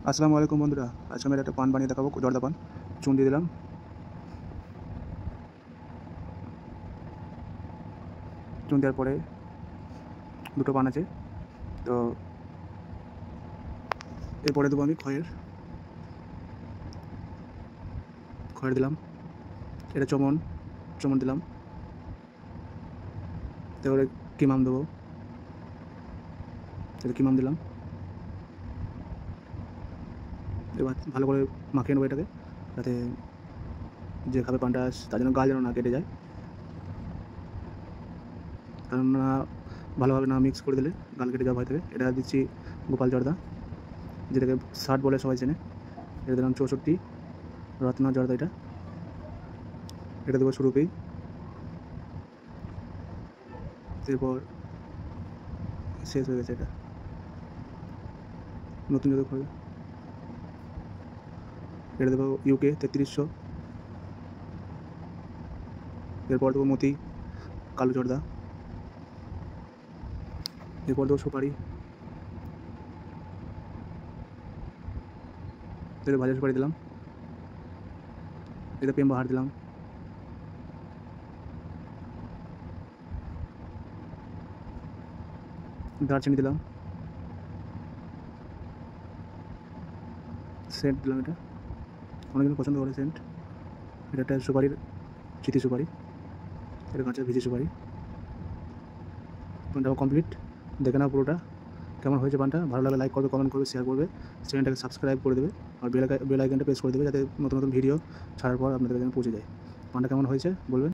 আসসালামু আলাইকুম বন্ধুরা, আজকে আমি একটা পান বানিয়ে দেখাবো। জর্দা পান চুন দিয়ে দিলাম। চুন দেওয়ার পরে দুটো পান আছে, তো এরপরে দেবো আমি খয়ের দিলাম। এটা চমন দিলাম। তারপরে কিমাম দেবো, এটা কিমাম দিলাম। এবার ভালো করে মাখিয়ে নেবো এটাকে, যাতে যে খাবে পানটা তার জন্য গাল যেন না কেটে যায়, কারণ না ভালোভাবে না মিক্স করে দিলে গাল কেটে যাওয়া ভয় থাকে। এটা দিচ্ছি গোপাল জর্দা, যেটাকে 60 বলে সবাই চেনে। এটা দিলাম 64 রত্না জর্দা। এটা দেবো সুরুপি। এরপর শেষ হয়ে গেছে। এটা নতুন জর্দা খয়ে। এটা দেবো ইউকে 3300। এরপর দেবো মতি কালো জর্দা। এরপর দেবো সুপারি। এটা ভাজা সুপারি দিলাম। এটা পেম বাহার দিলাম। দারচিনি দিলাম। সেন্ট দিলাম। এটা অনেকজন পছন্দ করে সেন্ট। এটা একটা সুপারির চিতি সুপারি, এটা কাঁচা ভিজি সুপারি। পানটা কমপ্লিট। দেখে নাও পুরোটা কেমন হয়েছে পানটা। ভালো লাগলে লাইক করবে, কমেন্ট করবে, শেয়ার করবে, চ্যানেলটাকে সাবস্ক্রাইব করে দেবে, আর বেল আইকনটা প্রেস করে দেবে, যাতে নতুন নতুন ভিডিও ছাড়ার পর আপনাদের কাছে পৌঁছে যায়। পানটা কেমন হয়েছে বলবেন।